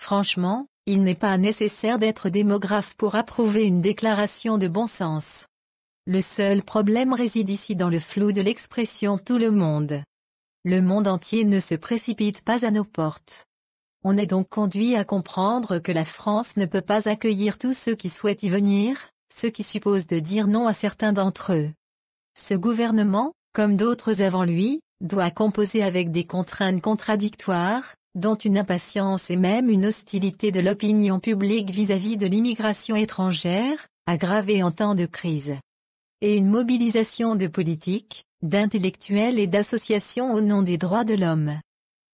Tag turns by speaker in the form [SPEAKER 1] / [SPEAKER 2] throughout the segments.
[SPEAKER 1] Franchement, il n'est pas nécessaire d'être démographe pour approuver une déclaration de bon sens. Le seul problème réside ici dans le flou de l'expression tout le monde. Le monde entier ne se précipite pas à nos portes. On est donc conduit à comprendre que la France ne peut pas accueillir tous ceux qui souhaitent y venir, ce qui suppose de dire non à certains d'entre eux. Ce gouvernement, comme d'autres avant lui, doit composer avec des contraintes contradictoires, dont une impatience et même une hostilité de l'opinion publique vis-à-vis de l'immigration étrangère, aggravée en temps de crise. Et une mobilisation de politiques, d'intellectuels et d'associations au nom des droits de l'homme.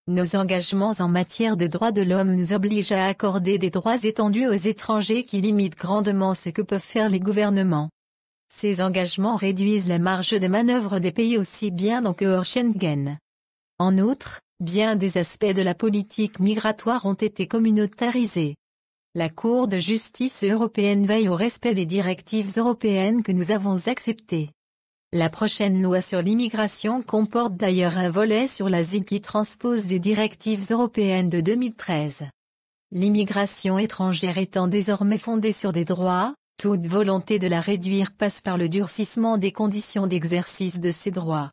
[SPEAKER 1] Nos engagements en matière de droits de l'homme nous obligent à accorder des droits étendus aux étrangers qui limitent grandement ce que peuvent faire les gouvernements. Ces engagements réduisent la marge de manœuvre des pays aussi bien dans que hors Schengen. En outre, bien des aspects de la politique migratoire ont été communautarisés. La Cour de justice européenne veille au respect des directives européennes que nous avons acceptées. La prochaine loi sur l'immigration comporte d'ailleurs un volet sur l'asile qui transpose des directives européennes de 2013. L'immigration étrangère étant désormais fondée sur des droits, toute volonté de la réduire passe par le durcissement des conditions d'exercice de ces droits.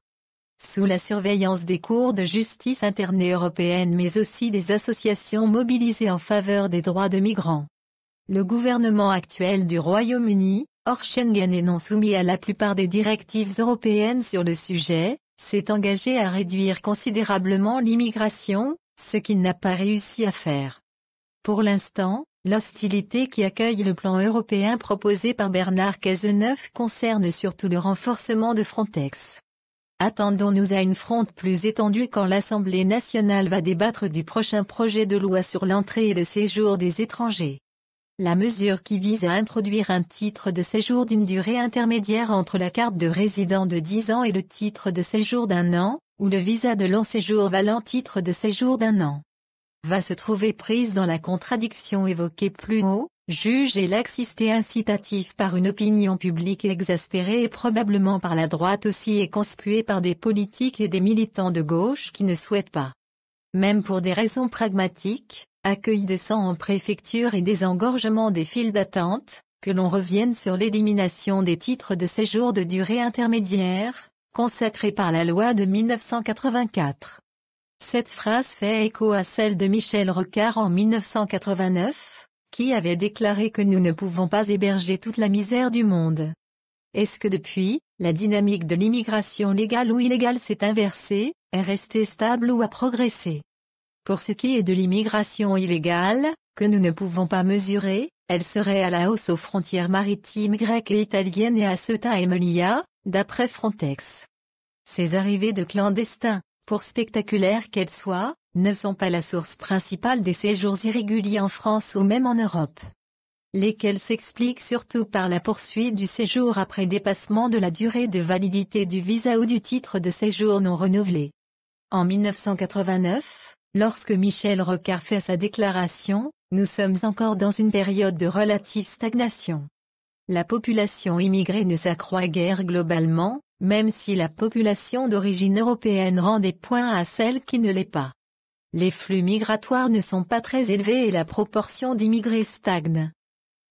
[SPEAKER 1] Sous la surveillance des cours de justice internes et européennes mais aussi des associations mobilisées en faveur des droits de migrants. Le gouvernement actuel du Royaume-Uni, hors Schengen et non soumis à la plupart des directives européennes sur le sujet, s'est engagé à réduire considérablement l'immigration, ce qu'il n'a pas réussi à faire. Pour l'instant, l'hostilité qui accueille le plan européen proposé par Bernard Cazeneuve concerne surtout le renforcement de Frontex. Attendons-nous à une fronde plus étendue quand l'Assemblée nationale va débattre du prochain projet de loi sur l'entrée et le séjour des étrangers. La mesure qui vise à introduire un titre de séjour d'une durée intermédiaire entre la carte de résident de 10 ans et le titre de séjour d'1 an, ou le visa de long séjour valant titre de séjour d'1 an, va se trouver prise dans la contradiction évoquée plus haut, jugée laxiste et incitative par une opinion publique exaspérée et probablement par la droite aussi et conspuée par des politiques et des militants de gauche qui ne souhaitent pas, même pour des raisons pragmatiques, accueil décent en préfecture et désengorgement des files d'attente, que l'on revienne sur l'élimination des titres de séjour de durée intermédiaire, consacrés par la loi de 1984. Cette phrase fait écho à celle de Michel Rocard en 1989, qui avait déclaré que nous ne pouvons pas héberger toute la misère du monde. Est-ce que depuis, la dynamique de l'immigration légale ou illégale s'est inversée, est restée stable ou a progressé? Pour ce qui est de l'immigration illégale, que nous ne pouvons pas mesurer, elle serait à la hausse aux frontières maritimes grecques et italiennes et à Ceuta et Melilla, d'après Frontex. Ces arrivées de clandestins, pour spectaculaires qu'elles soient, ne sont pas la source principale des séjours irréguliers en France ou même en Europe. Lesquels s'expliquent surtout par la poursuite du séjour après dépassement de la durée de validité du visa ou du titre de séjour non renouvelé. En 1989, lorsque Michel Rocard fait sa déclaration, nous sommes encore dans une période de relative stagnation. La population immigrée ne s'accroît guère globalement, même si la population d'origine européenne rend des points à celle qui ne l'est pas. Les flux migratoires ne sont pas très élevés et la proportion d'immigrés stagne.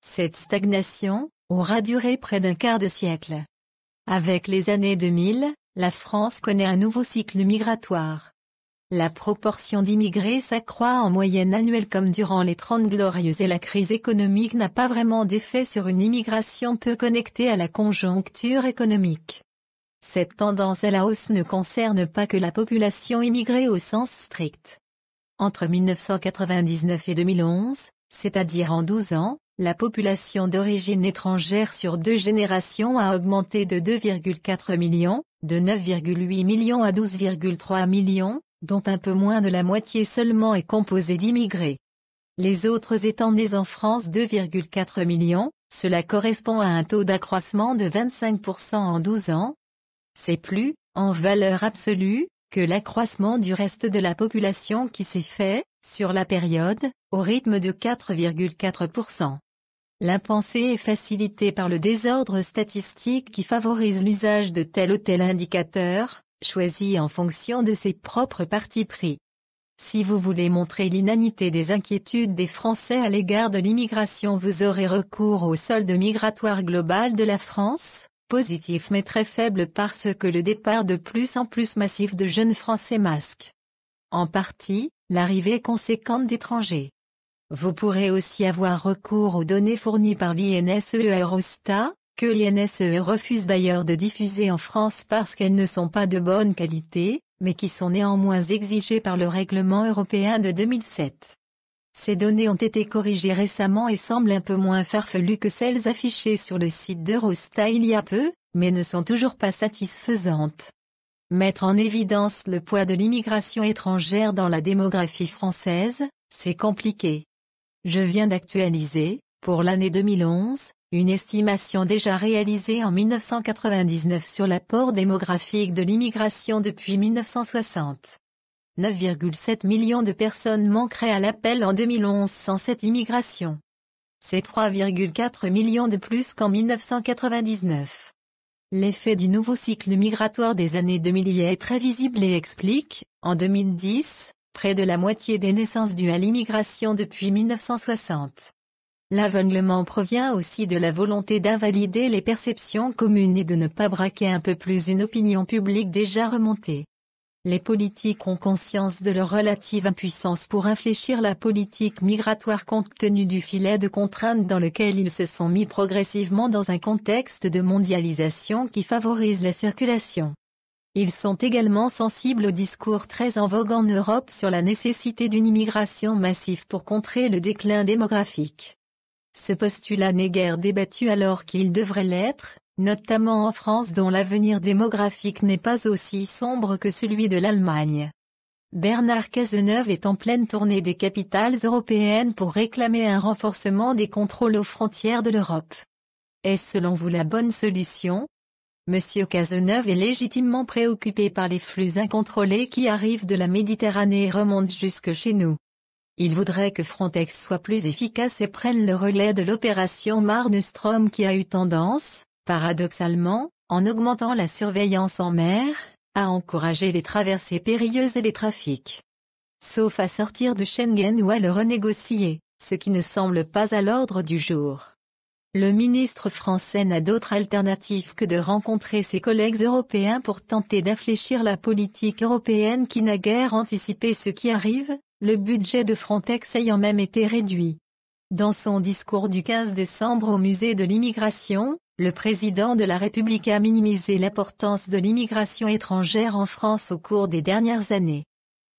[SPEAKER 1] Cette stagnation aura duré près d'un quart de siècle. Avec les années 2000, la France connaît un nouveau cycle migratoire. La proportion d'immigrés s'accroît en moyenne annuelle comme durant les 30 Glorieuses et la crise économique n'a pas vraiment d'effet sur une immigration peu connectée à la conjoncture économique. Cette tendance à la hausse ne concerne pas que la population immigrée au sens strict. Entre 1999 et 2011, c'est-à-dire en 12 ans, la population d'origine étrangère sur 2 générations a augmenté de 2,4 millions, de 9,8 millions à 12,3 millions, dont un peu moins de la moitié seulement est composée d'immigrés. Les autres étant nés en France 2,4 millions, cela correspond à un taux d'accroissement de 25% en 12 ans. C'est plus, en valeur absolue, que l'accroissement du reste de la population qui s'est fait, sur la période, au rythme de 4,4%. L'impensé est facilité par le désordre statistique qui favorise l'usage de tel ou tel indicateur, choisi en fonction de ses propres partis pris. Si vous voulez montrer l'inanité des inquiétudes des Français à l'égard de l'immigration, vous aurez recours au solde migratoire global de la France, positif mais très faible parce que le départ de plus en plus massif de jeunes Français masque en partie l'arrivée conséquente d'étrangers. Vous pourrez aussi avoir recours aux données fournies par l'INSEE à Eurostat, que l'INSEE refuse d'ailleurs de diffuser en France parce qu'elles ne sont pas de bonne qualité, mais qui sont néanmoins exigées par le règlement européen de 2007. Ces données ont été corrigées récemment et semblent un peu moins farfelues que celles affichées sur le site d'Eurostat il y a peu, mais ne sont toujours pas satisfaisantes. Mettre en évidence le poids de l'immigration étrangère dans la démographie française, c'est compliqué. Je viens d'actualiser, pour l'année 2011, une estimation déjà réalisée en 1999 sur l'apport démographique de l'immigration depuis 1960. 9,7 millions de personnes manqueraient à l'appel en 2011 sans cette immigration. C'est 3,4 millions de plus qu'en 1999. L'effet du nouveau cycle migratoire des années 2000 y est très visible et explique, en 2010, près de la moitié des naissances dues à l'immigration depuis 1960. L'aveuglement provient aussi de la volonté d'invalider les perceptions communes et de ne pas braquer un peu plus une opinion publique déjà remontée. Les politiques ont conscience de leur relative impuissance pour infléchir la politique migratoire compte tenu du filet de contraintes dans lequel ils se sont mis progressivement dans un contexte de mondialisation qui favorise la circulation. Ils sont également sensibles au discours très en vogue en Europe sur la nécessité d'une immigration massive pour contrer le déclin démographique. Ce postulat n'est guère débattu alors qu'il devrait l'être, notamment en France dont l'avenir démographique n'est pas aussi sombre que celui de l'Allemagne. Bernard Cazeneuve est en pleine tournée des capitales européennes pour réclamer un renforcement des contrôles aux frontières de l'Europe. Est-ce selon vous la bonne solution ? Monsieur Cazeneuve est légitimement préoccupé par les flux incontrôlés qui arrivent de la Méditerranée et remontent jusque chez nous. Il voudrait que Frontex soit plus efficace et prenne le relais de l'opération Mare Nostrum qui a eu tendance, paradoxalement, en augmentant la surveillance en mer, à encourager les traversées périlleuses et les trafics. Sauf à sortir de Schengen ou à le renégocier, ce qui ne semble pas à l'ordre du jour. Le ministre français n'a d'autre alternative que de rencontrer ses collègues européens pour tenter d'infléchir la politique européenne qui n'a guère anticipé ce qui arrive, le budget de Frontex ayant même été réduit. Dans son discours du 15 décembre au musée de l'immigration, le président de la République a minimisé l'importance de l'immigration étrangère en France au cours des dernières années.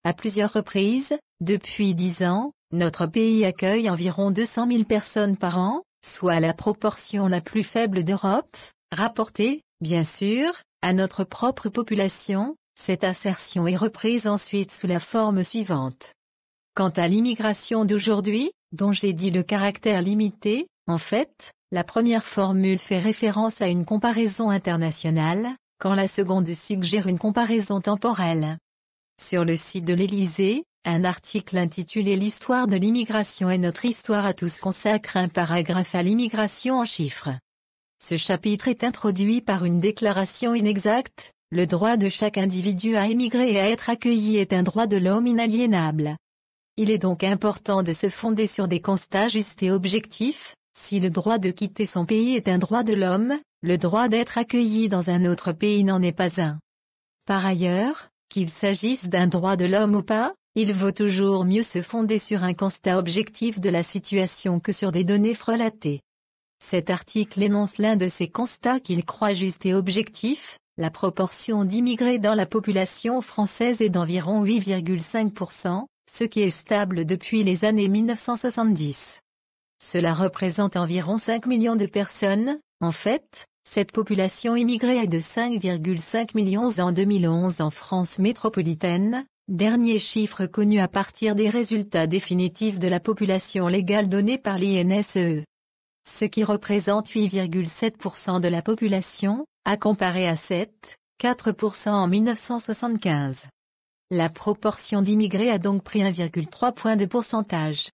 [SPEAKER 1] À plusieurs reprises, depuis 10 ans, notre pays accueille environ 200 000 personnes par an, soit la proportion la plus faible d'Europe, rapportée, bien sûr, à notre propre population. Cette assertion est reprise ensuite sous la forme suivante. Quant à l'immigration d'aujourd'hui, dont j'ai dit le caractère limité, en fait, la première formule fait référence à une comparaison internationale, quand la seconde suggère une comparaison temporelle. Sur le site de l'Élysée, un article intitulé L'histoire de l'immigration et notre histoire à tous consacre un paragraphe à l'immigration en chiffres. Ce chapitre est introduit par une déclaration inexacte, le droit de chaque individu à émigrer et à être accueilli est un droit de l'homme inaliénable. Il est donc important de se fonder sur des constats justes et objectifs. Si le droit de quitter son pays est un droit de l'homme, le droit d'être accueilli dans un autre pays n'en est pas un. Par ailleurs, qu'il s'agisse d'un droit de l'homme ou pas, il vaut toujours mieux se fonder sur un constat objectif de la situation que sur des données frelatées. Cet article énonce l'un de ces constats qu'il croit juste et objectif, la proportion d'immigrés dans la population française est d'environ 8,5%, ce qui est stable depuis les années 1970. Cela représente environ 5 millions de personnes. En fait, cette population immigrée est de 5,5 millions en 2011 en France métropolitaine, dernier chiffre connu à partir des résultats définitifs de la population légale donnés par l'INSEE. Ce qui représente 8,7% de la population, à comparer à 7,4% en 1975. La proportion d'immigrés a donc pris 1,3 point de pourcentage.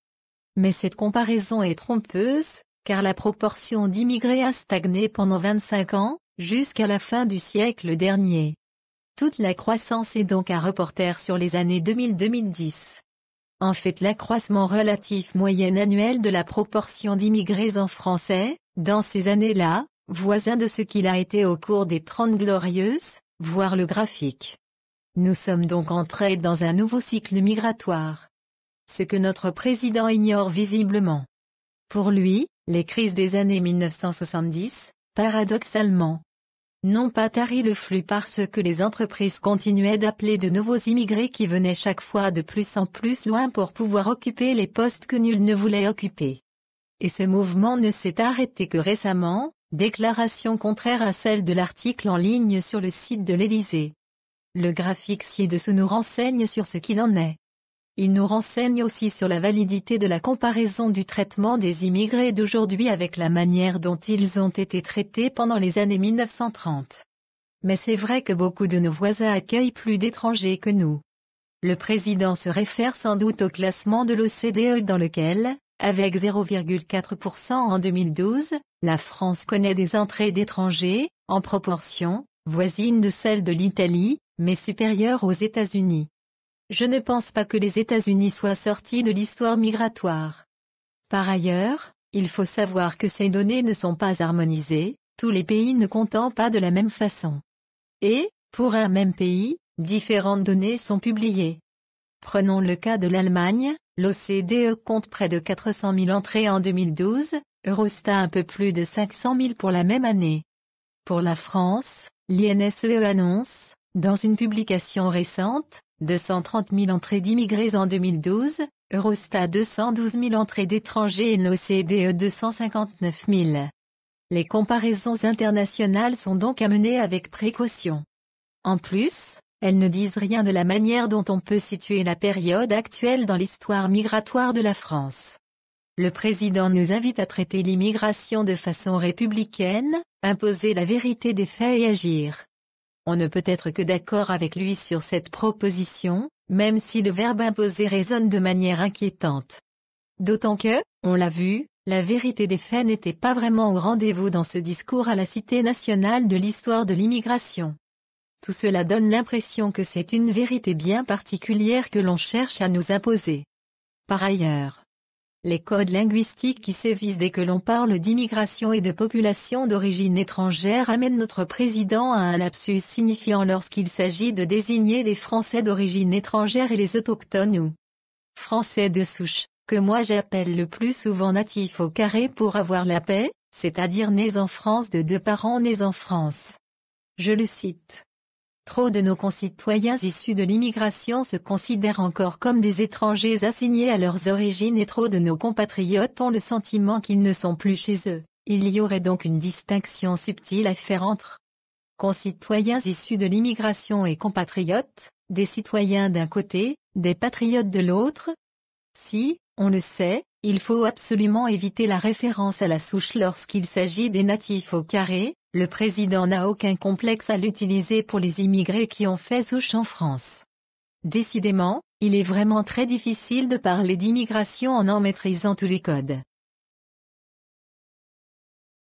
[SPEAKER 1] Mais cette comparaison est trompeuse, car la proportion d'immigrés a stagné pendant 25 ans, jusqu'à la fin du siècle dernier. Toute la croissance est donc à reporter sur les années 2000-2010. En fait, l'accroissement relatif moyen annuel de la proportion d'immigrés en français, dans ces années-là, voisin de ce qu'il a été au cours des 30 glorieuses, voir le graphique. Nous sommes donc entrés dans un nouveau cycle migratoire. Ce que notre président ignore visiblement. Pour lui, les crises des années 1970, paradoxalement, n'ont pas tari le flux parce que les entreprises continuaient d'appeler de nouveaux immigrés qui venaient chaque fois de plus en plus loin pour pouvoir occuper les postes que nul ne voulait occuper. Et ce mouvement ne s'est arrêté que récemment, déclaration contraire à celle de l'article en ligne sur le site de l'Élysée. Le graphique ci-dessous nous renseigne sur ce qu'il en est. Il nous renseigne aussi sur la validité de la comparaison du traitement des immigrés d'aujourd'hui avec la manière dont ils ont été traités pendant les années 1930. Mais c'est vrai que beaucoup de nos voisins accueillent plus d'étrangers que nous. Le président se réfère sans doute au classement de l'OCDE dans lequel, avec 0,4% en 2012, la France connaît des entrées d'étrangers, en proportion, voisine de celle de l'Italie, mais supérieure aux États-Unis. Je ne pense pas que les États-Unis soient sortis de l'histoire migratoire. Par ailleurs, il faut savoir que ces données ne sont pas harmonisées, tous les pays ne comptant pas de la même façon. Et, pour un même pays, différentes données sont publiées. Prenons le cas de l'Allemagne, l'OCDE compte près de 400 000 entrées en 2012, Eurostat un peu plus de 500 000 pour la même année. Pour la France, l'INSEE annonce, dans une publication récente, 230 000 entrées d'immigrés en 2012, Eurostat 212 000 entrées d'étrangers et l'OCDE 259 000. Les comparaisons internationales sont donc à mener avec précaution. En plus, elles ne disent rien de la manière dont on peut situer la période actuelle dans l'histoire migratoire de la France. Le président nous invite à traiter l'immigration de façon républicaine, imposer la vérité des faits et agir. On ne peut être que d'accord avec lui sur cette proposition, même si le verbe imposer résonne de manière inquiétante. D'autant que, on l'a vu, la vérité des faits n'était pas vraiment au rendez-vous dans ce discours à la Cité nationale de l'histoire de l'immigration. Tout cela donne l'impression que c'est une vérité bien particulière que l'on cherche à nous imposer. Par ailleurs, les codes linguistiques qui sévissent dès que l'on parle d'immigration et de population d'origine étrangère amènent notre président à un lapsus signifiant lorsqu'il s'agit de désigner les Français d'origine étrangère et les autochtones ou Français de souche, que moi j'appelle le plus souvent natifs au carré pour avoir la paix, c'est-à-dire nés en France de deux parents nés en France. Je le cite. Trop de nos concitoyens issus de l'immigration se considèrent encore comme des étrangers assignés à leurs origines et trop de nos compatriotes ont le sentiment qu'ils ne sont plus chez eux. Il y aurait donc une distinction subtile à faire entre concitoyens issus de l'immigration et compatriotes, des citoyens d'un côté, des patriotes de l'autre. Si, on le sait, il faut absolument éviter la référence à la souche lorsqu'il s'agit des natifs au carré. Le président n'a aucun complexe à l'utiliser pour les immigrés qui ont fait souche en France. Décidément, il est vraiment très difficile de parler d'immigration en maîtrisant tous les codes.